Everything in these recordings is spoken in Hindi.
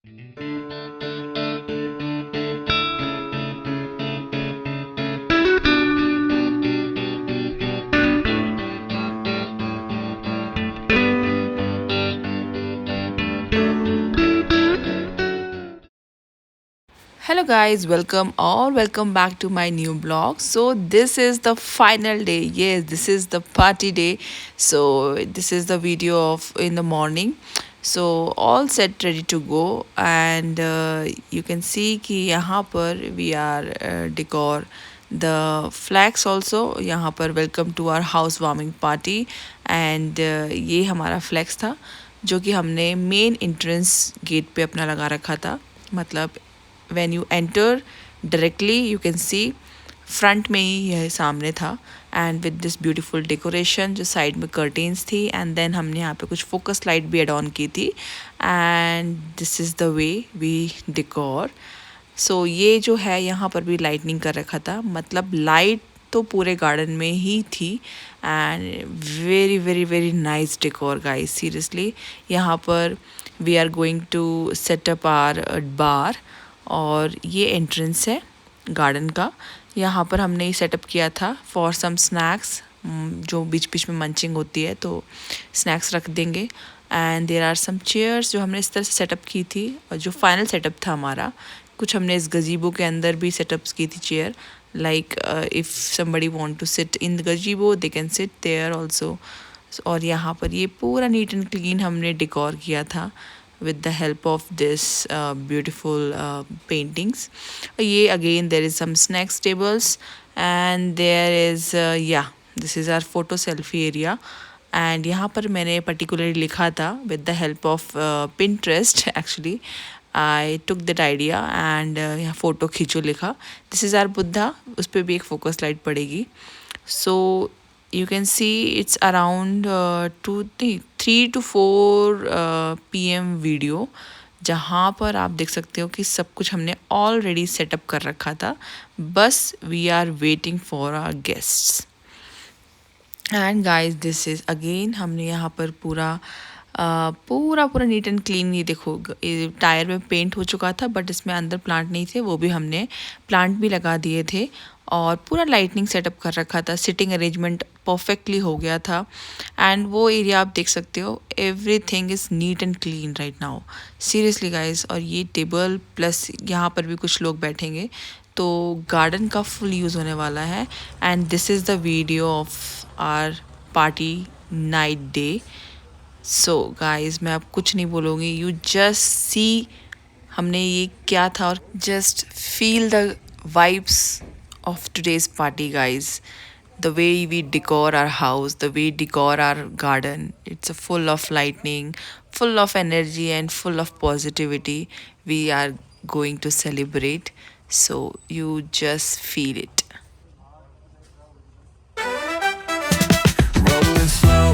Hello guys, welcome or welcome back to my new blog. So this is the final day. Yes, this is the party day. So this is the video of in the morning. So all set ready to go and you can see कि यहाँ पर we are decor the flags also यहाँ पर welcome to our house warming party and ये हमारा flags था जो कि हमने मेन एंट्रेंस गेट पे अपना लगा रखा था मतलब when you enter directly you can see front में ही यह सामने था and with this beautiful decoration जो साइड में कर्टेन्स थी एंड देन हमने यहाँ पे कुछ फोकस लाइट भी एड ऑन की थी and this is the way we decor so ये जो है यहाँ पर भी लाइटनिंग कर रखा था मतलब लाइट तो पूरे गार्डन में ही थी and very very very nice decor guys seriously यहाँ पर we are going to set up our bar और ये एंट्रेंस है गार्डन का यहाँ पर हमने सेटअप किया था फॉर सम स्नैक्स जो बीच बीच में मंचिंग होती है तो स्नैक्स रख देंगे and there are some chairs जो हमने इस तरह से सेटअप की थी और जो फाइनल सेटअप था हमारा कुछ हमने इस गजीबो के अंदर भी सेटअप्स की थी chair like if somebody want to sit in the gazebo they can sit there also और यहाँ पर ये पूरा नीट एंड क्लीन हमने डेकोर किया था with the help of this beautiful paintings ye again there is some snacks tables and there is yeah this is our photo selfie area and यहाँ पर मैंने particularly लिखा था with the help of Pinterest actually I took that idea and यहाँ फ़ोटो खींचो लिखा this is our बुद्धा उस पर भी एक फोकस लाइट पड़ेगी so you can see it's around 3 to 4 PM video जहाँ पर आप देख सकते हो कि सब कुछ हमने ऑलरेडी सेटअप कर रखा था बस we are waiting for our guests and guys this is again हमने यहाँ पर पूरा पूरा नीट एंड क्लीन ये देखो टायर में पेंट हो चुका था बट इसमें अंदर प्लांट नहीं थे वो भी हमने प्लांट भी लगा दिए थे और पूरा लाइटनिंग सेटअप कर रखा था सिटिंग अरेंजमेंट परफेक्टली हो गया था एंड वो एरिया आप देख सकते हो everything is NEET and clean right now seriously guys और ये टेबल प्लस यहाँ पर भी कुछ लोग बैठेंगे तो गार्डन का फुल यूज़ होने वाला है and this is the video of our party night day so guys मैं अब कुछ नहीं बोलूँगी यू जस्ट सी हमने ये क्या था और just feel the vibes of today's party guys the way we decor our house the way decor our garden it's a full of lightning full of energy and full of positivity we are going to celebrate so you just feel it rolling slow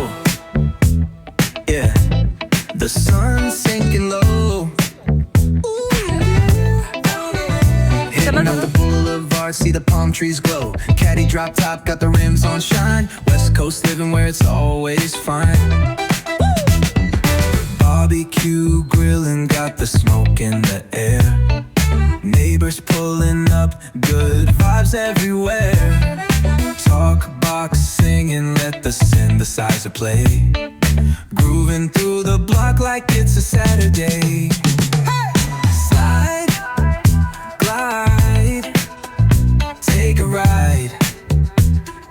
yeah the sun's sinking low hitting up the boulevard see the palm trees glow caddy drop top got the rims on shine west coast living where it's always fine barbecue grilling got the smoke in the air neighbors pulling up good vibes everywhere talk box singing let the synthesizer play grooving through the block like it's a Saturday slide glide take a ride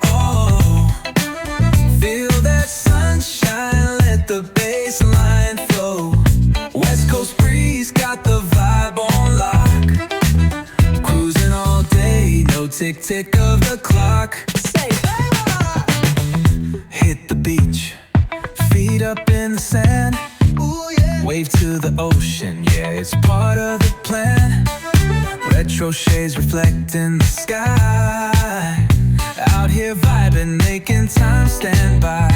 oh feel that sunshine let the bass line flow west coast breeze got the vibe on lock cruising all day no tick tick of the clock say hit the beach feet up in the sand ooh, yeah. Wave to the ocean yeah it's part of the plan retro shades reflecting the sky out here vibing making time stand by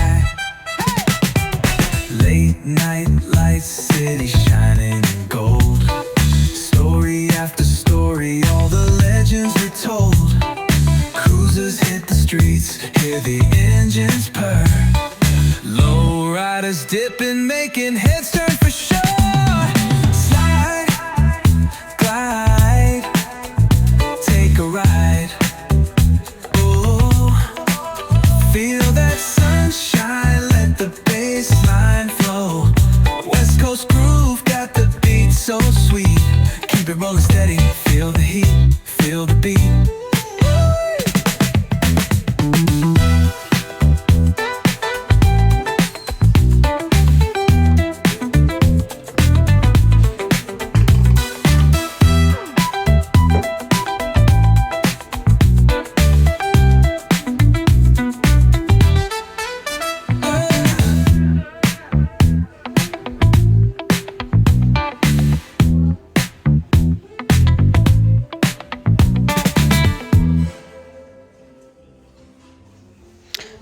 late night lights city shining in gold story after story all the legends were told cruisers hit the streets hear the engines purr low riders dipping making heads turn for sure slide it rolling steady. Feel the heat, feel the beat.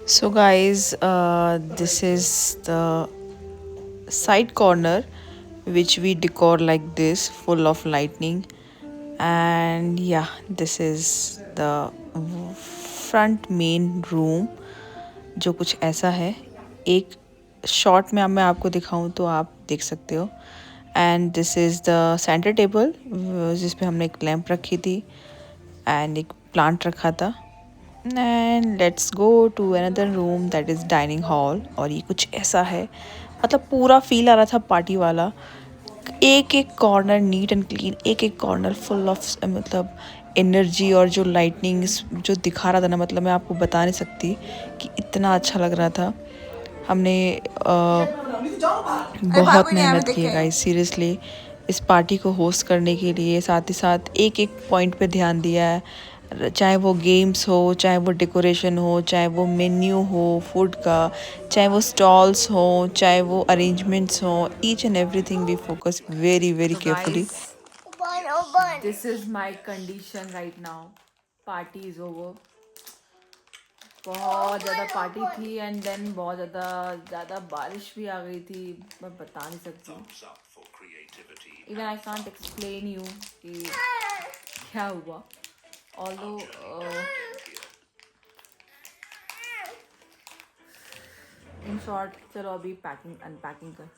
So guys, this is the side corner which we decor like this, full of lightning. And yeah, this is the front main room, जो कुछ ऐसा है. एक शॉर्ट में मैं आपको दिखाऊं तो आप देख सकते हो. And this is the centre table जिस पे हमने एक लैंप रखी थी एंड एक प्लांट रखा था. And let's go to another room that is dining hall. और ये कुछ ऐसा है, मतलब पूरा फील आ रहा था पार्टी वाला. एक एक कॉर्नर नीट एंड क्लीन, एक एक कॉर्नर फुल ऑफ मतलब एनर्जी. और जो लाइटनिंग जो दिखा रहा था ना, मतलब मैं आपको बता नहीं सकती कि इतना अच्छा लग रहा था. हमने बहुत मेहनत की है गाइस, सीरियसली इस पार्टी को होस्ट करने के लिए. साथ ही साथ एक एक पॉइंट पे ध्यान दिया है, चाहे वो गेम्स हो, चाहे वो डेकोरेशन हो, चाहे वो मेन्यू हो फूड का, चाहे वो स्टॉल्स हो, चाहे वो अरेंजमेंट्स हो. Each and everything we focus very very carefully. This is my condition right now. Party is over. बहुत ज़्यादा पार्टी थी एंड देन बहुत ज़्यादा बारिश भी आ गई थी. मैं बता नहीं सकती. Even I can't explain you कि क्या हुआ. ऑल्दो इन शॉर्ट, चलो अभी पैकिंग अनपैकिंग कर.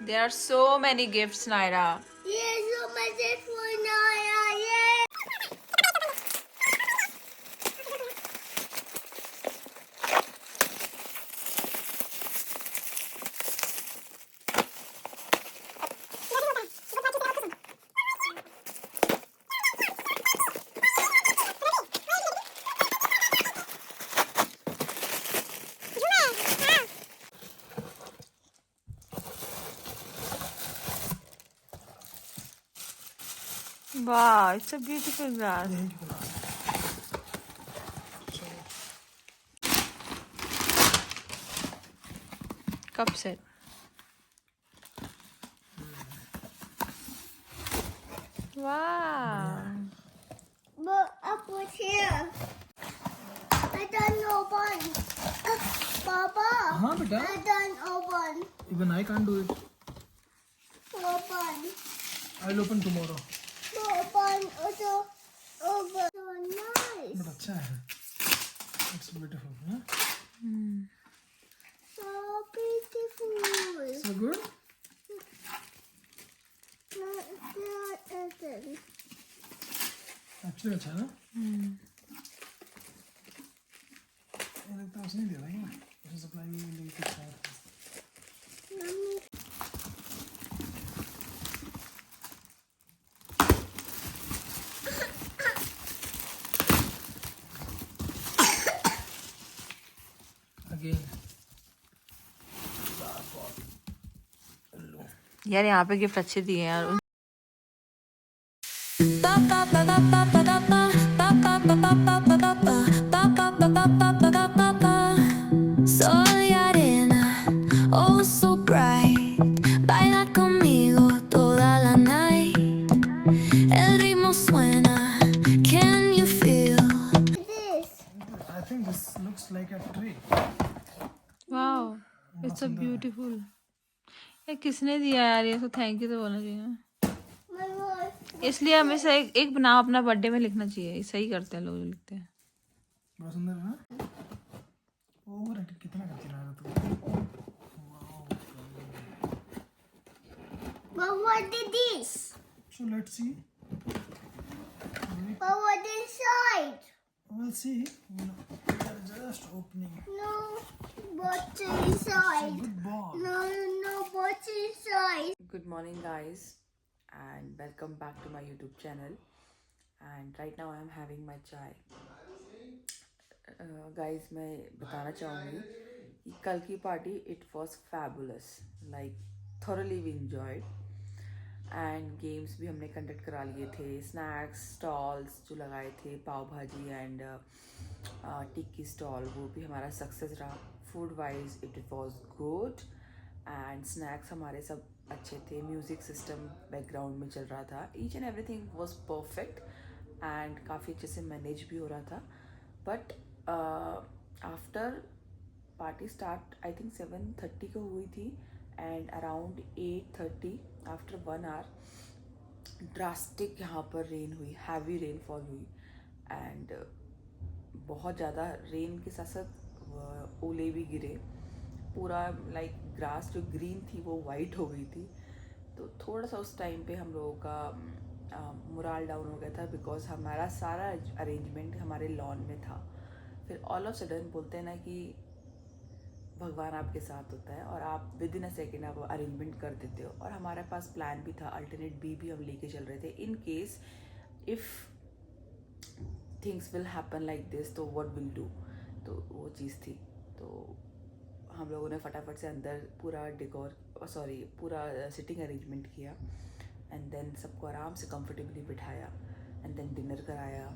There are so many gifts, Naira. Yes, so much for Naya. Yes. Wow, it's a beautiful glass. Cup set. Wow. But up was here. I don't open. Papa. हाँ बेटा. I don't open. Even I can't do it. Open. I'll open tomorrow. Open. Also open. So nice. But अच्छा है. It's beautiful, huh? So beautiful. So good. Actually अच्छा है ना? ये लगता है उसने दिया था क्या? उसे सप्लाई में लेके कुछ आया था. Again. यार यहाँ पे गिफ्ट अच्छे दिए हैं यार. Soy arena, oh so bright. Baila conmigo toda la night. El ritmo suena, can you feel? This. I think this looks like a tree. Wow, it's a beautiful. ये किसने दिया यार? ये तो थैंक यू तो बोलना चाहिए ना. My wife. इसलिए हमेशा एक नाम अपना बर्थडे में लिखना चाहिए. सही करते हैं लोग जो लिखते हैं. बड़ा सुंदर है ना? ओवर एक्ट कितना करती है ना तू? But what did this? So let's see. But what inside? We'll see. We are just opening. No, but this. inside. Good boy. No, what's inside? Good morning, guys, and welcome back to my YouTube channel. And right now I am having my chai. Guys, मैं बताना चाहूँगी कि कल की party it was fabulous, like thoroughly we enjoyed. And games भी हमने कंडक्ट करा लिए थे, स्नैक्स स्टॉल्स जो लगाए थे, पाव भाजी एंड टिक्की स्टॉल, वो भी हमारा सक्सेस रहा. Food wise it was good and snacks हमारे सब अच्छे थे. म्यूज़िक सिस्टम बैकग्राउंड में चल रहा था. Each and everything was perfect and काफ़ी अच्छे से मैनेज भी हो रहा था. But after party start I think 7:30 को हुई थी and around 8:30 after 1 hour drastic यहाँ पर रेन हुई, हैवी रेनफॉल हुई एंड बहुत ज़्यादा रेन के साथ साथ ओले भी गिरे. पूरा लाइक ग्रास जो ग्रीन थी वो वाइट हो गई थी. तो थोड़ा सा उस टाइम पे हम लोगों का मोरल डाउन हो गया था, बिकॉज हमारा सारा अरेंजमेंट हमारे लॉन में था. फिर ऑल ऑफ सडन बोलते हैं ना कि भगवान आपके साथ होता है और आप विद इन अ सेकेंड आप अरेंजमेंट कर देते हो. और हमारे पास प्लान भी था, अल्टरनेट बी भी हम लेके चल रहे थे in case if things will happen like this, तो व्हाट विल डू. तो वो चीज़ थी. तो हम लोगों ने फटाफट से अंदर पूरा पूरा सिटिंग अरेंजमेंट किया एंड देन सबको आराम से कंफर्टेबली बिठाया एंड देन डिनर कराया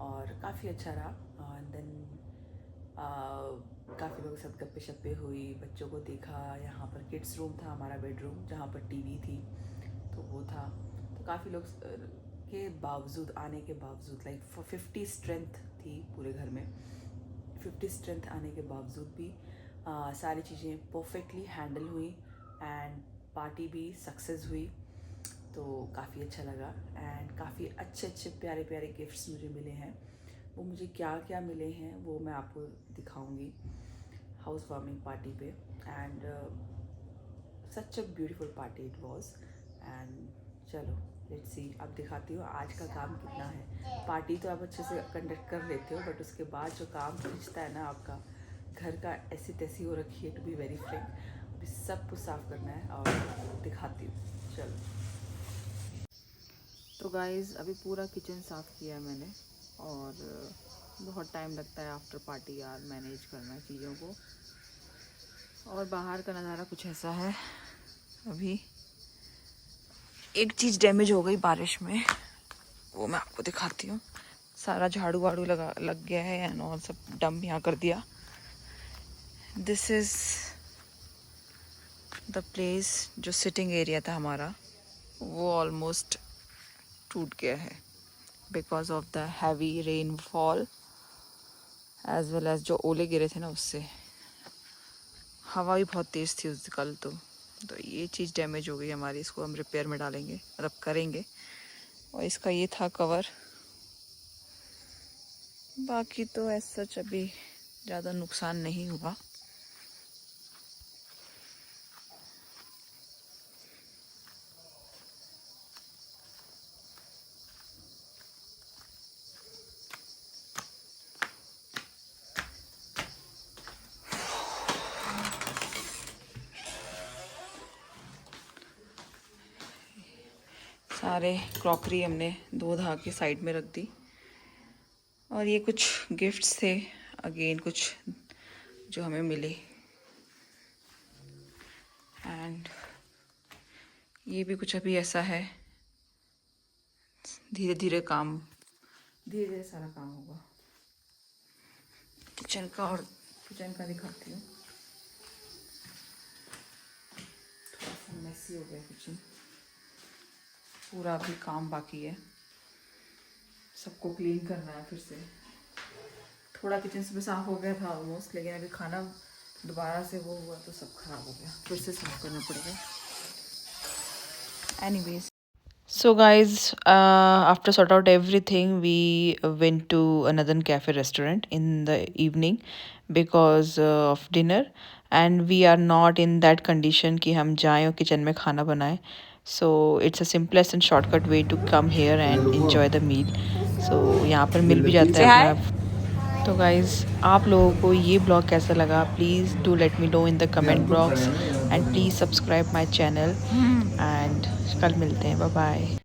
और काफ़ी अच्छा रहा. एंड देन काफ़ी लोगों के साथ गप्पे शप्पे हुई, बच्चों को देखा. यहाँ पर किड्स रूम था, हमारा बेडरूम, जहाँ पर टीवी थी, तो वो था. तो काफ़ी लोग के बावजूद, आने के बावजूद, लाइक 50 स्ट्रेंथ थी पूरे घर में. 50 स्ट्रेंथ आने के बावजूद भी सारी चीज़ें परफेक्टली हैंडल हुई एंड पार्टी भी सक्सेस हुई. तो काफ़ी अच्छा लगा एंड काफ़ी अच्छे अच्छे प्यारे प्यारे गिफ्ट्स मुझे मिले हैं. वो मुझे क्या क्या मिले हैं वो मैं आपको दिखाऊंगी हाउस वार्मिंग पार्टी पे. And such a beautiful party it was. And चलो लेट्स सी, अब दिखाती हूँ आज का काम कितना है. पार्टी तो आप अच्छे से कंडक्ट कर लेते हो, बट उसके बाद जो काम खींचता है ना आपका, घर का ऐसी तैसी हो रखी है, टू बी वेरी फ्रैंक. अभी सब कुछ साफ़ करना है और दिखाती हूँ. चलो. तो गाइज़ अभी पूरा किचन साफ़ किया है मैंने और बहुत टाइम लगता है आफ्टर पार्टी यार मैनेज करना चीज़ों को. और बाहर का नज़ारा कुछ ऐसा है. अभी एक चीज़ डैमेज हो गई बारिश में, वो मैं आपको दिखाती हूँ. सारा झाड़ू वाड़ू लग गया है एंड और सब डंप यहाँ कर दिया. दिस इज़ द प्लेस जो सिटिंग एरिया था हमारा, वो ऑलमोस्ट टूट गया है because of the heavy rainfall as well as जो ओले गिरे थे ना, उससे. हवा भी बहुत तेज़ थी उस कल. तो ये चीज़ डैमेज हो गई हमारी. इसको हम रिपेयर में डालेंगे, मतलब करेंगे. और इसका ये था कवर. बाकी तो ऐसा सच अभी ज़्यादा नुकसान नहीं हुआ. सारे क्रॉकरी हमने धो धा के साइड में रख दी. और ये कुछ गिफ्ट्स थे, अगेन कुछ जो हमें मिले. एंड ये भी कुछ अभी ऐसा है, धीरे धीरे सारा काम होगा. किचन का दिखाती हूँ. थोड़ा सा मेसी हो गया किचन, पूरा अभी काम बाकी है. सबको क्लीन करना है फिर से. थोड़ा किचन से भी साफ़ हो गया था ऑलमोस्ट, लेकिन अभी खाना दोबारा से वो हुआ तो सब खराब हो गया, फिर से साफ़ करना पड़ेगा. Anyways, so guys, after sort out everything, we went to another cafe restaurant in the evening because of dinner, and we are not in that condition कि हम जाएं और किचन में खाना बनाएं. So it's a simplest and shortcut way to come here and enjoy the meal. So यहाँ पर मिल भी जाता है अपना तो गाइज़ आप लोगों को ये ब्लॉग कैसा लगा, please do let me know in the comment box and please subscribe my channel and कल मिलते हैं, बाय बाय।